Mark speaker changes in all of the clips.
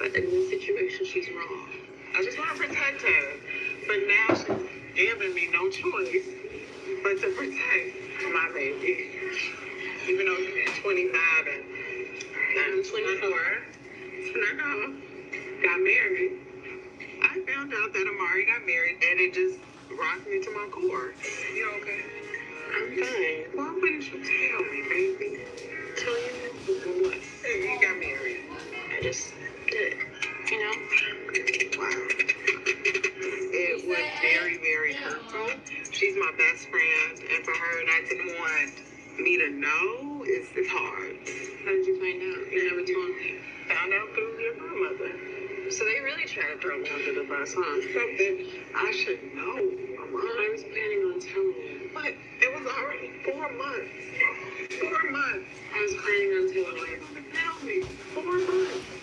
Speaker 1: But in this situation, she's wrong. I just want to protect her. But now she's giving me no choice but to protect my baby. Even though he's 25 and I'm 24. So now got married. I found out that Amari got married and it just rocked me to my core. You okay? I'm fine. Why wouldn't you tell me, baby? Tell you what? Hey, you got married. I just did it. You know? Wow. It was very, very hurtful. She's my best friend, and for her not to want me to know is hard. How did you find out? You never told me. Found out through your grandmother. So they really try to throw me under the bus, huh? Something I should know, Mama. I was planning on telling you. But it was already 4 months. 4 months. I was planning on telling you. Tell me. 4 months.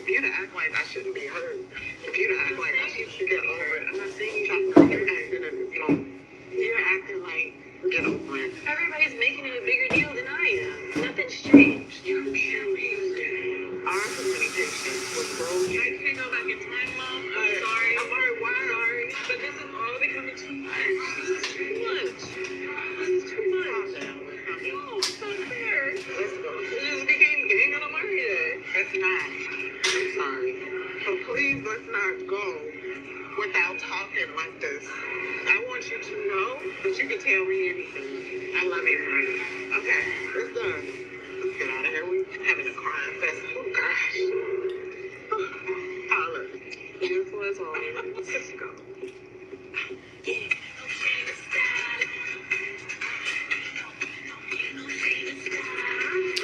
Speaker 1: If you'd act like I shouldn't be hurt. If you'd act like I should get over it. I'm not saying you're acting in this moment. You're acting like, get over it. Everybody's making it a bigger deal than I am. Nothing's changed. You're married. Our communication was broken. I can't go back in time, Mom. I'm sorry. I'm sorry. Why? Sorry. But this is all becoming too much. This is too much. This is too much. No, it's not fair. Let's go. It just became gang on a Monday day. It's not. I'm sorry. So please, let's not go without talking like this. I want you to know that you can tell me anything. I love you, honey. Okay, it's done. Let's get out of here. We're having a crying fest. Oh, gosh. Holla. Beautiful as always. Let's go.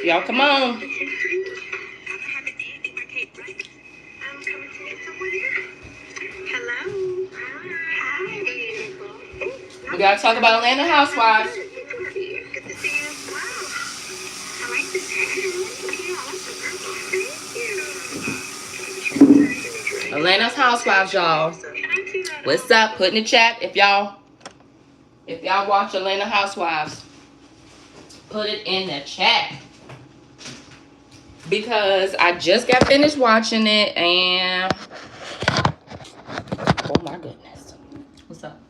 Speaker 2: Y'all, come on. We gotta talk about Atlanta Housewives. Atlanta's Housewives, y'all. What's up? Put in the chat if y'all watch Atlanta Housewives. Put it in the chat. Because I just got finished watching it and oh my goodness. What's up?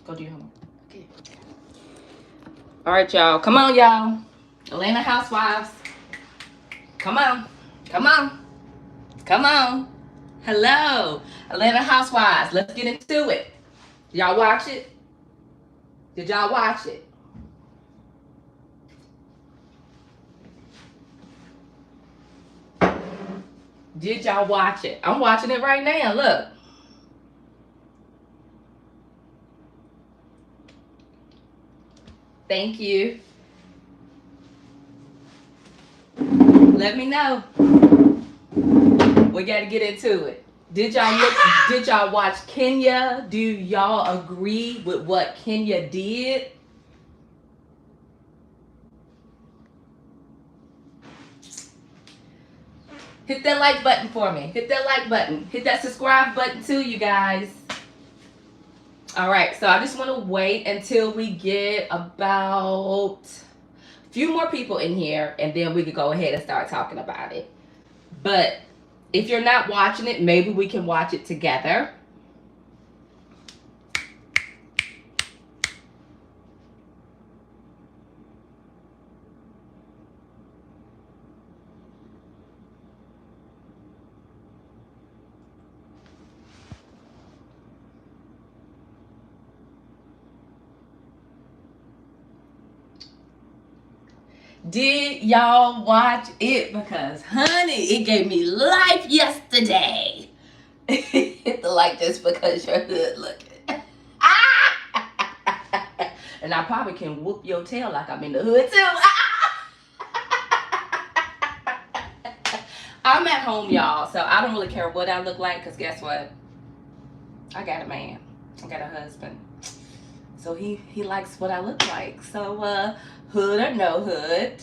Speaker 2: Go do your homework. Okay. All right, y'all. Come on, y'all. Atlanta Housewives. Come on. Come on. Come on. Hello. Atlanta Housewives. Let's get into it. Y'all watch it? Did y'all watch it? Did y'all watch it? I'm watching it right now. Look. Thank you. Let me know. We got to get into it. Did y'all watch Kenya? Do y'all agree with what Kenya did? Hit that like button for me. Hit that like button. Hit that subscribe button too, you guys. All right, so I just want to wait until we get about a few more people in here, and then we can go ahead and start talking about it. But if you're not watching it, maybe we can watch it together. Did y'all watch it? Because, honey, it gave me life yesterday. Hit the like just because you're good looking. And I probably can whoop your tail like I'm in the hood, too. I'm at home, y'all, so I don't really care what I look like, because guess what? I got a man. I got a husband. So he likes what I look like. So, hood or no hood.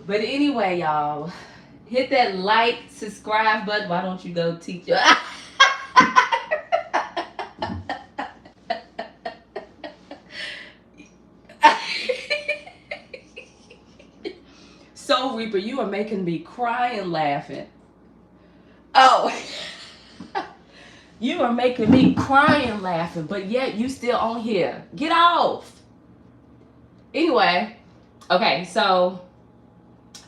Speaker 2: But anyway, y'all, hit that like, subscribe button. Why don't you go teach your... So, Reaper, you are making me cry and laughing. Oh. You are making me cry and laughing, but yet you still on here. Get off. Anyway, okay, so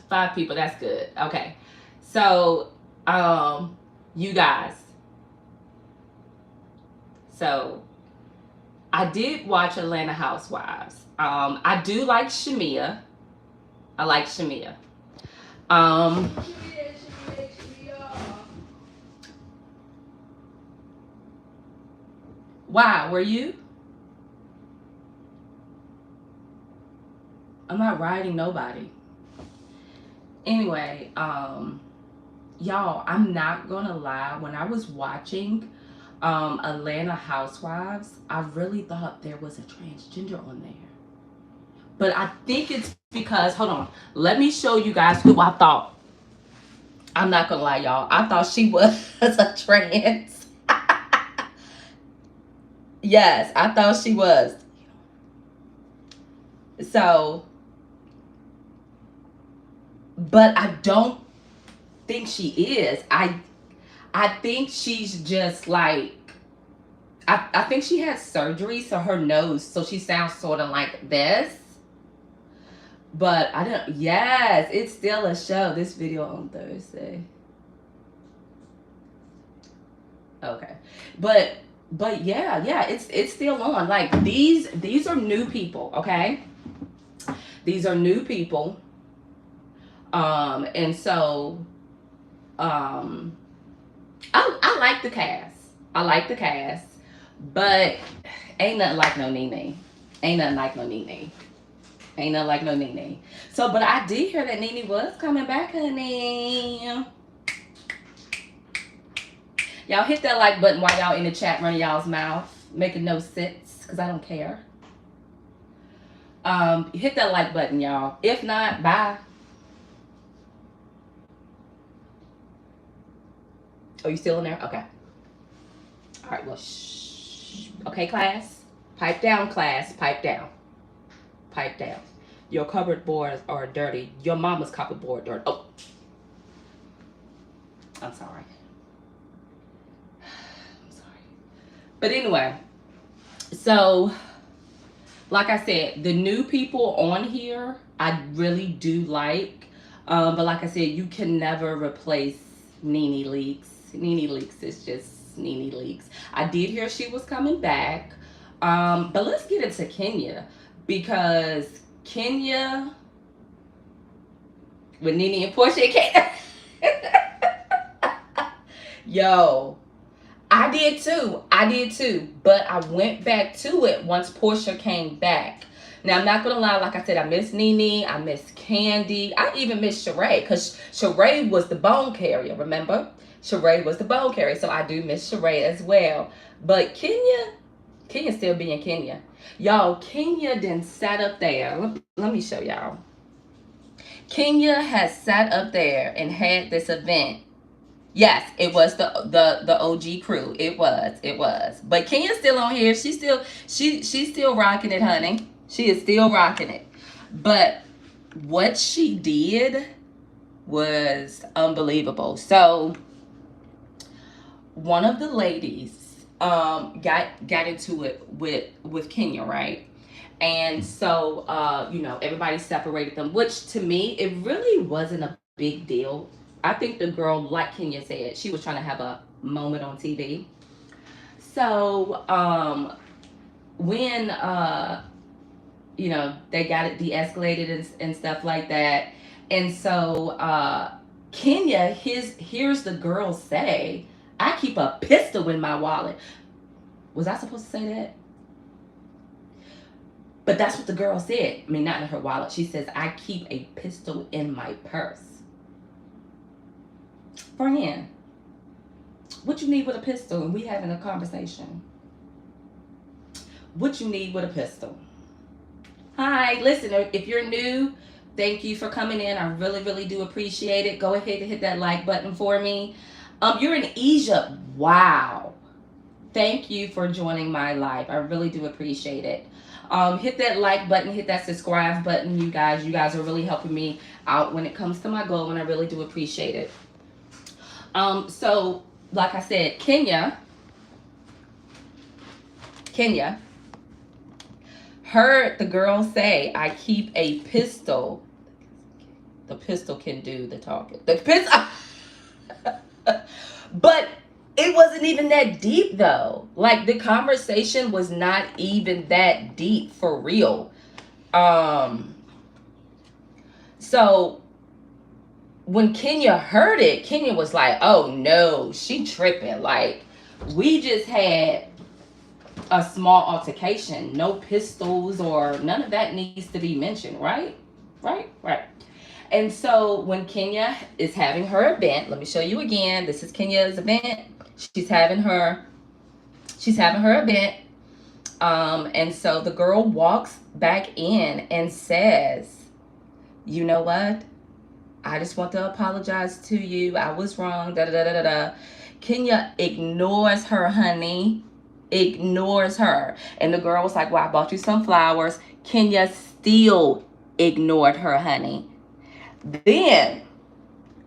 Speaker 2: 5 people, that's good. Okay. So, you guys. So, I did watch Atlanta Housewives. I do like Shamia. I like Shamia. Why? Were you? I'm not riding nobody. Anyway, y'all, I'm not gonna lie. When I was watching Atlanta Housewives, I really thought there was a transgender on there. But I think it's because, hold on, let me show you guys who I thought. I'm not gonna lie, y'all. I thought she was a trans. Yes, I thought she was. So, but I don't think she is. I think she's just like, I think she had surgery, so her nose, so she sounds sort of like this. But I don't, yes, it's still a show. This video on Thursday. Okay. But yeah, it's still on. Like these are new people, okay? These are new people. And so I like the cast. I like the cast. But ain't nothing like no Nene. Ain't nothing like no Nene. Ain't nothing like no Nene. So, but I did hear that Nene was coming back, honey. Y'all hit that like button while y'all in the chat running y'all's mouth, making no sense, because I don't care. Hit that like button, y'all. If not, bye. Oh, you still in there? Okay. All right, well, shh. Okay, class. Pipe down, class. Pipe down. Pipe down. Your cupboard boards are dirty. Your mama's cupboard board dirty. Oh. I'm sorry. I'm sorry. But anyway, so like I said, the new people on here, I really do like. But like I said, you can never replace Nene Leakes. Nene Leakes is just Nene Leakes. I did hear she was coming back. But let's get into Kenya, because Kenya with Nene and Portia came. Yo, I did too. But I went back to it once Portia came back. Now, I'm not going to lie. Like I said, I miss Nene. I miss Candy. I even miss Sheree, because Sheree was the bone carrier, remember? Sheree was the bone carrier. So I do miss Sheree as well. But Kenya still being Kenya. Y'all, Kenya then sat up there. Let me show y'all. Kenya has sat up there and had this event. Yes, it was the OG crew. It was. But Kenya's still on here. She's still rocking it, honey. She is still rocking it. But what she did was unbelievable. So one of the ladies got into it with Kenya, right? And so everybody separated them, which to me it really wasn't a big deal. I think the girl, like Kenya said, she was trying to have a moment on TV. So when they got it de-escalated and stuff like that, and so Kenya, here's the girl say, I keep a pistol in my wallet. Was I supposed to say that? But that's what the girl said. I mean, not in her wallet. She says, I keep a pistol in my purse. Friend, what you need with a pistol? And we having a conversation. What you need with a pistol? Hi, listen, if you're new, thank you for coming in. I really, really do appreciate it. Go ahead and hit that like button for me. You're in Egypt. Wow. Thank you for joining my live. I really do appreciate it. Hit that like button, hit that subscribe button, you guys. You guys are really helping me out when it comes to my goal, and I really do appreciate it. So like I said, Kenya heard the girl say, I keep a pistol. The pistol can do the talking. The pistol. But it wasn't even that deep though. Like the conversation was not even that deep for real. So when Kenya heard it, Kenya was like, oh no, she tripping. Like we just had a small altercation. No pistols or none of that needs to be mentioned, right? Right. And so when Kenya is having her event, let me show you again. This is Kenya's event. She's having her event. And so the girl walks back in and says, you know what? I just want to apologize to you. I was wrong. Kenya ignores her, honey. Ignores her. And the girl was like, well, I bought you some flowers. Kenya still ignored her, honey. Then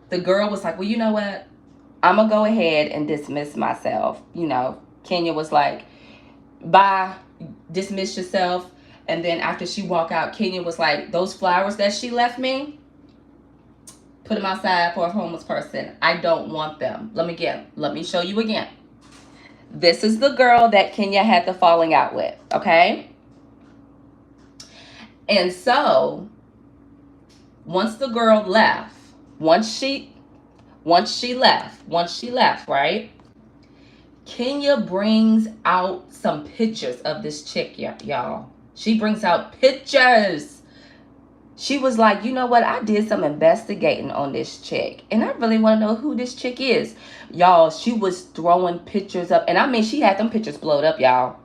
Speaker 2: the girl was like, well, you know what? I'm going to go ahead and dismiss myself. You know, Kenya was like, bye, dismiss yourself. And then after she walked out, Kenya was like, those flowers that she left me, put them outside for a homeless person. I don't want them. Let me show you again. This is the girl that Kenya had the falling out with, okay? And so once the girl left, once she left, right? Kenya brings out some pictures of this chick, y'all. She brings out pictures. She was like, you know what? I did some investigating on this chick, and I really want to know who this chick is. Y'all, she was throwing pictures up, and I mean, she had them pictures blowed up, y'all.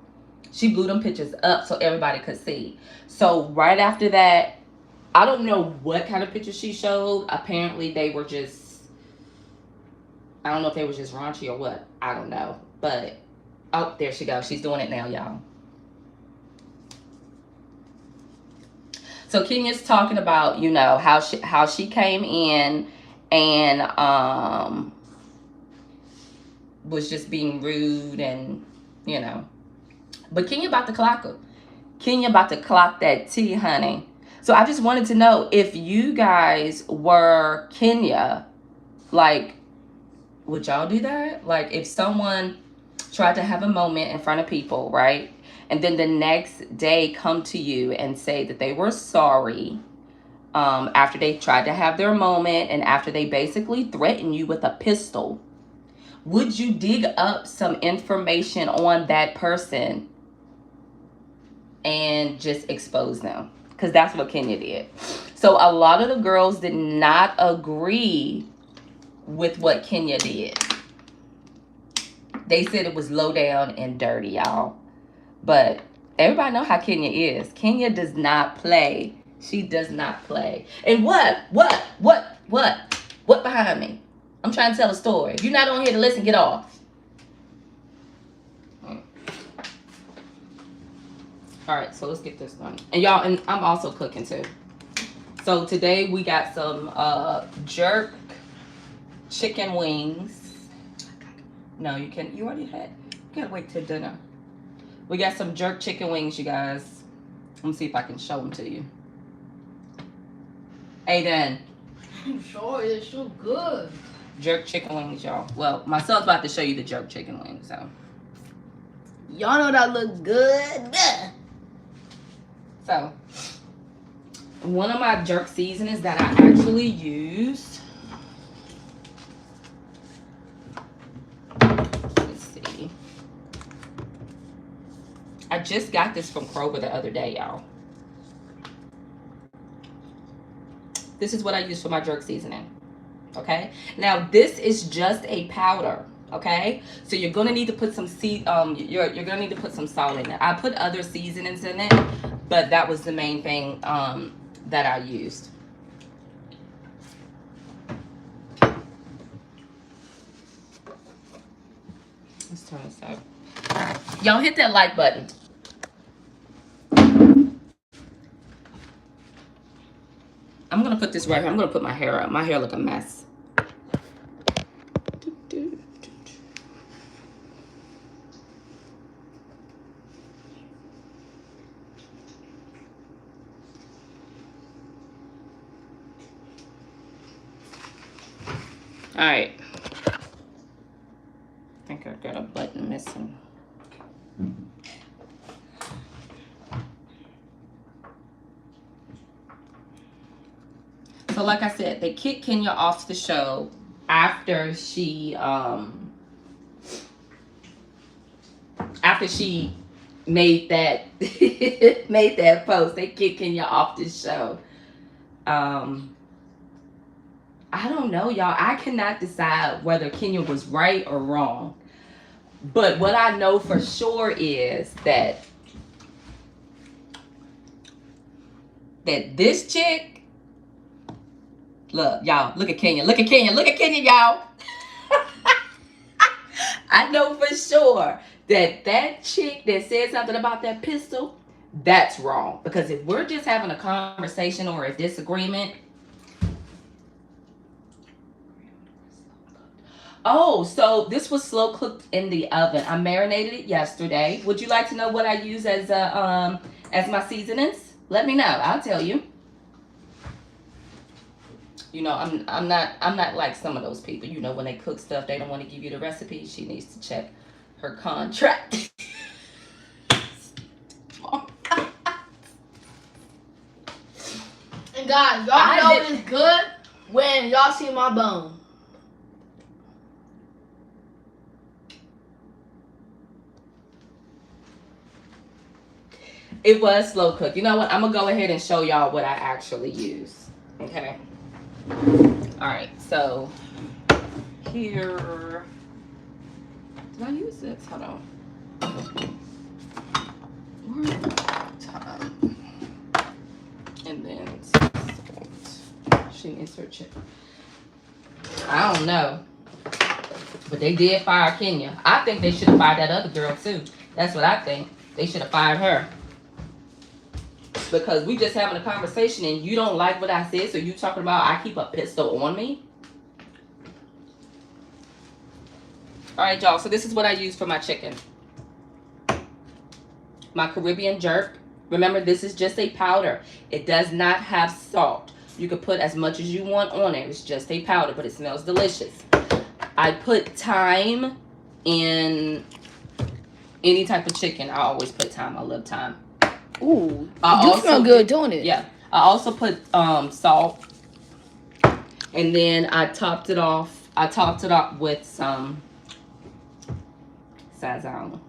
Speaker 2: She blew them pictures up so everybody could see. So right after that, I don't know what kind of pictures she showed. Apparently, they were just, I don't know if they were just raunchy or what. I don't know. But, oh, there she goes. She's doing it now, y'all. So Kenya's talking about, you know, how she came in and was just being rude and, you know. But Kenya about to clock her. Kenya about to clock that tea, honey. So I just wanted to know if you guys were Kenya, like, would y'all do that? Like if someone tried to have a moment in front of people, right? And then the next day come to you and say that they were sorry after they tried to have their moment and after they basically threatened you with a pistol. Would you dig up some information on that person and just expose them? Because that's what Kenya did. So a lot of the girls did not agree with what Kenya did. They said it was low down and dirty, y'all. But everybody know how Kenya is. Kenya does not play. She does not play. And what behind me? I'm trying to tell a story. If you're not on here to listen, get off. All right, so let's get this done. And y'all, and I'm also cooking too. So today we got some jerk chicken wings. No, you already had. You gotta wait till dinner. We got some jerk chicken wings, you guys. Let me see if I can show them to you. Aiden.
Speaker 3: I'm sure it's so good.
Speaker 2: Jerk chicken wings, y'all. Well, my son's about to show you the jerk chicken wings, so.
Speaker 3: Y'all know that look good.
Speaker 2: So, one of my jerk seasonings that I actually used. Let's see. I just got this from Kroger the other day, y'all. This is what I use for my jerk seasoning. Okay? Now, this is just a powder. Okay? So you're gonna need to put some you're gonna need to put some salt in it. I put other seasonings in it, but that was the main thing that I used. Let's turn this up. Y'all hit that like button. this right here. I'm going to put my hair up. My hair look a mess. All right. I think I got a button missing. So like I said, they kicked Kenya off the show after she made that made that post. They kicked Kenya off the show. I don't know, y'all. I cannot decide whether Kenya was right or wrong. But what I know for sure is that this chick, look, y'all, look at Kenya. Look at Kenya. Look at Kenya, y'all. I know for sure that chick that said something about that pistol, that's wrong. Because if we're just having a conversation or a disagreement. Oh, so this was slow cooked in the oven. I marinated it yesterday. Would you like to know what I use as my seasonings? Let me know. I'll tell you. You know, I'm not like some of those people. You know, when they cook stuff, they don't want to give you the recipe. She needs to check her contract.
Speaker 3: And guys, y'all know it's good when y'all see my bone.
Speaker 2: It was slow cooked. You know what? I'm going to go ahead and show y'all what I actually use. Okay. All right. So here. Did I use this? Hold on. Time. And then she needs her chip. I don't know. But they did fire Kenya. I think they should have fired that other girl too. That's what I think. They should have fired her. Because we just having a conversation and you don't like what I said, so you talking about I keep a pistol on me? All right, y'all. So this is what I use for my chicken. My Caribbean jerk. Remember, this is just a powder. It does not have salt. You can put as much as you want on it. It's just a powder, but it smells delicious. I put thyme in any type of chicken. I always put thyme. I love thyme.
Speaker 3: Ooh, you smell good doing it.
Speaker 2: Yeah. I also put salt. And then I topped it off. I topped it up with some sazon.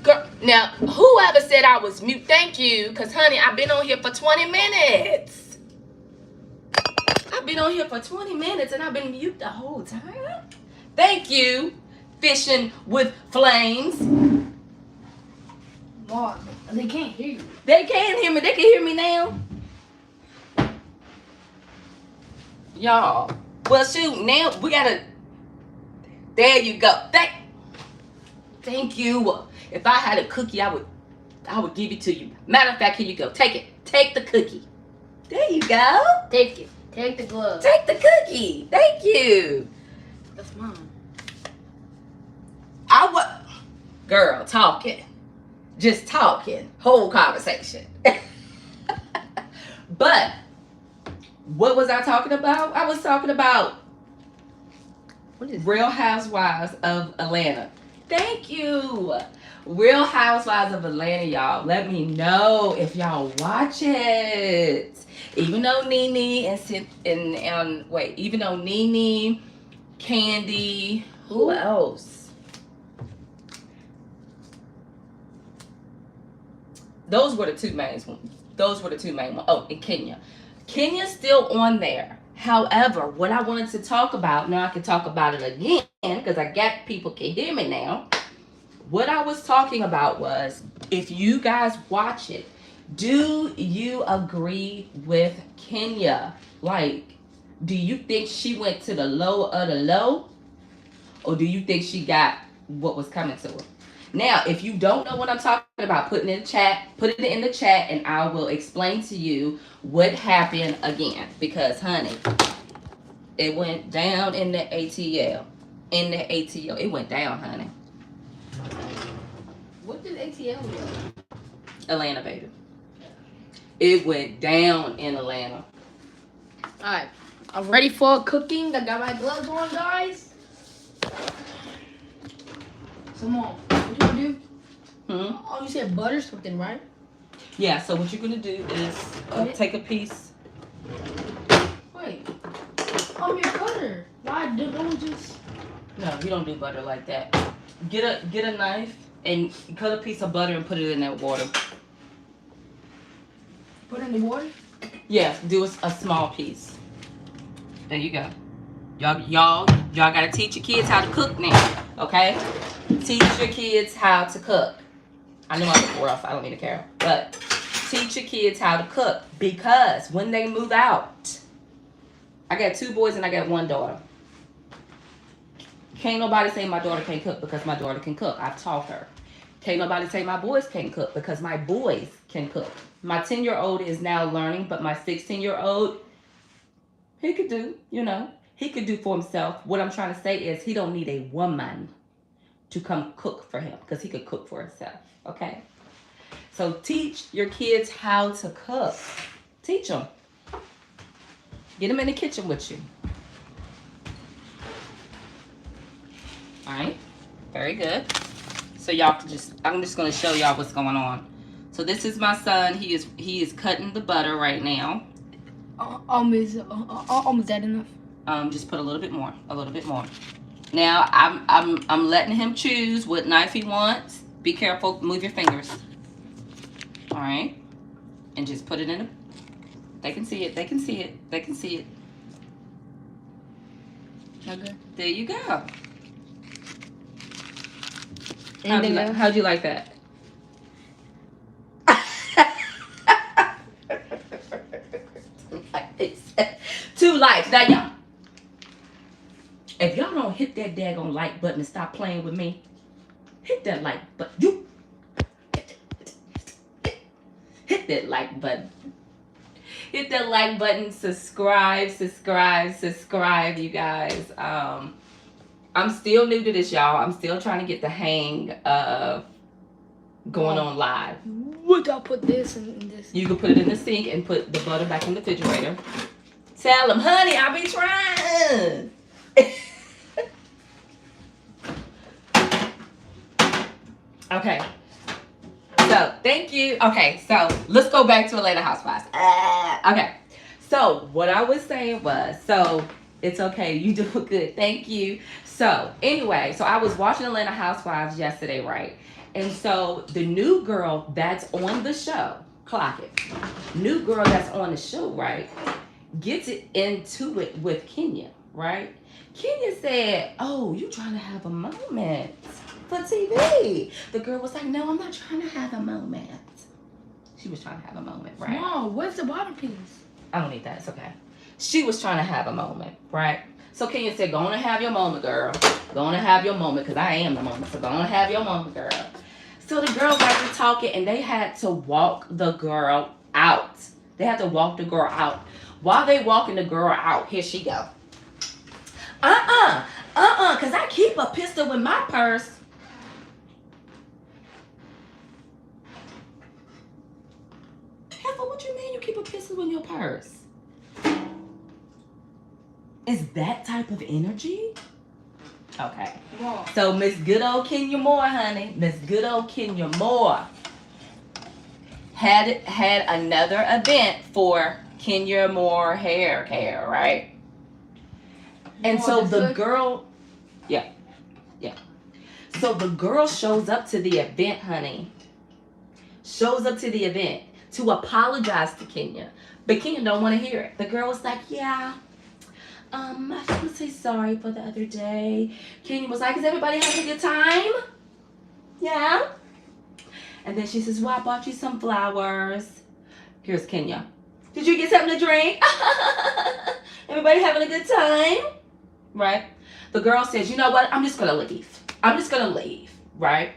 Speaker 2: Girl, now, whoever said I was mute, thank you. Because, honey, I've been on here for 20 minutes. I've been on here for 20 minutes and I've been mute the whole time. Thank you, Fishing with Flames.
Speaker 3: Mom, they can't hear you.
Speaker 2: They can hear me. They can hear me now. Y'all. Well, shoot, now we gotta. There you go. Thank you. If I had a cookie, I would give it to you. Matter of fact, here you go. Take it. Take the cookie. There you go.
Speaker 3: Take it. Take the glove.
Speaker 2: Take the cookie. Thank you.
Speaker 3: That's mine.
Speaker 2: Girl, talking. Just talking. Whole conversation. But what was I talking about? I was talking about Real Housewives of Atlanta. Thank you. Real Housewives of Atlanta, y'all. Let me know if y'all watch it. Even though Nene even though Nene, Candy, who else? Those were the two main ones. Oh, and Kenya. Kenya's still on there. However, what I wanted to talk about, now I can talk about it again because I got people can hear me now. What I was talking about was, if you guys watch it, do you agree with Kenya? Like, do you think she went to the low of the low? Or do you think she got what was coming to her? Now, if you don't know what I'm talking about, put it in the chat and I will explain to you what happened again. Because, honey, it went down in the ATL. It went down, honey.
Speaker 3: What did ATL do?
Speaker 2: Atlanta, baby. It went down in Atlanta.
Speaker 3: Alright. I'm ready for cooking. I got my gloves on, guys. Come on. What you gonna do? Oh, you said butter something, right?
Speaker 2: Yeah, so what you're going to do is take a piece.
Speaker 3: Wait. I'm your cutter. Why don't just...
Speaker 2: No, you don't do butter like that. Get a knife and cut a piece of butter and put it in that water.
Speaker 3: Put it in the water?
Speaker 2: Yeah, do a small piece. There you go. Y'all gotta teach your kids how to cook now, okay? Teach your kids how to cook. I know I'm rough, I don't mean to care. But teach your kids how to cook, because when they move out, I got 2 boys and I got 1 daughter. Can't nobody say my daughter can't cook, because my daughter can cook. I've taught her. Can't nobody say my boys can't cook, because my boys can cook. My 10-year-old is now learning, but my 16-year-old, he could do, he could do for himself. What I'm trying to say is he don't need a woman to come cook for him, because he could cook for himself, okay? So teach your kids how to cook. Teach them. Get them in the kitchen with you. All right, very good. So y'all can I'm just gonna show y'all what's going on. So this is my son. He is cutting the butter right now.
Speaker 3: Is that enough?
Speaker 2: Just put a little bit more. Now I'm letting him choose what knife he wants. Be careful, move your fingers. All right, and just put it in. They can see it.
Speaker 3: Okay.
Speaker 2: There you go. How'd you like that? Two likes. Now, y'all, if y'all don't hit that daggone like button and stop playing with me, hit that like button. Hit that like button. Hit that like button. Subscribe, you guys. I'm still new to this, y'all. I'm still trying to get the hang of going on live.
Speaker 3: Would I put this in this?
Speaker 2: You can put it in the sink and put the butter back in the refrigerator. Tell them, honey, I'll be trying. Okay. So, thank you. Okay, so let's go back to Atlanta Housewives. Okay. So, what I was saying was, it's okay. You do good. Thank you. So, anyway, I was watching Atlanta Housewives yesterday, right? And so, the new girl that's on the show, clock it. New girl that's on the show, right? Gets it into it with Kenya, right? Kenya said, oh, you trying to have a moment for TV. The girl was like, no, I'm not trying to have a moment. She was trying to have a moment, right?
Speaker 3: No, where's the bottom piece?
Speaker 2: I don't need that. It's okay. She was trying to have a moment, right? So Kenya said, go on and have your moment, girl. Go on and have your moment, because I am the moment. So go on and have your moment, girl. So the girl got to talking, and they had to walk the girl out. They had to walk the girl out. While they walking the girl out, here she go. Because I keep a pistol in my purse. Heifer, what you mean you keep a pistol in your purse? Is that type of energy? Okay.
Speaker 3: More.
Speaker 2: So Miss Good Old Kenya Moore, honey. Miss Good Old Kenya Moore had another event for Kenya Moore hair care, right? And
Speaker 3: More
Speaker 2: so the
Speaker 3: good.
Speaker 2: girl, yeah. So the girl shows up to the event, honey. Shows up to the event to apologize to Kenya. But Kenya don't want to hear it. The girl was like, yeah. I just want to say sorry for the other day. Kenya was like, is everybody having a good time? Yeah. And then she says, well, I bought you some flowers. Here's Kenya. Did you get something to drink? Everybody having a good time? Right? The girl says, you know what? I'm just going to leave. I'm just going to leave. Right?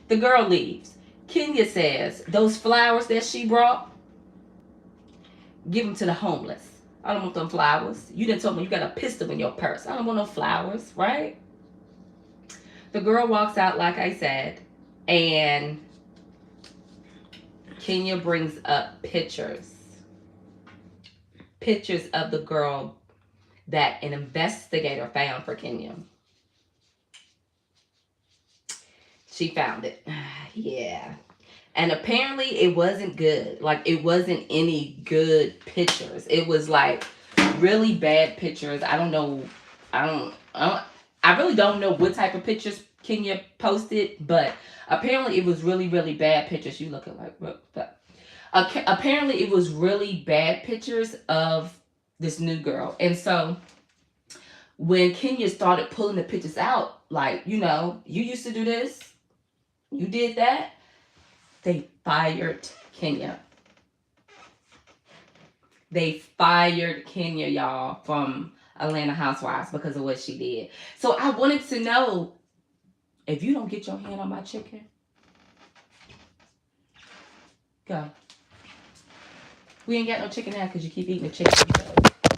Speaker 2: The girl leaves. Kenya says, those flowers that she brought, give them to the homeless. I don't want them flowers. You didn't tell me you got a pistol in your purse. I don't want no flowers, right? The girl walks out, like I said, and Kenya brings up pictures. Pictures of the girl that an investigator found for Kenya. She found it. Yeah. And apparently it wasn't good. Like, it wasn't any good pictures. It was like really bad pictures. I don't know. I really don't know what type of pictures Kenya posted, but apparently it was really, really bad pictures. You looking like, apparently it was really bad pictures of this new girl. And so when Kenya started pulling the pictures out, like, you know, you used to do this, you did that, they fired Kenya. They fired Kenya, y'all, from Atlanta Housewives because of what she did. So I wanted to know, if you don't get your hand on my chicken, go. We ain't got no chicken now because you keep eating the chicken.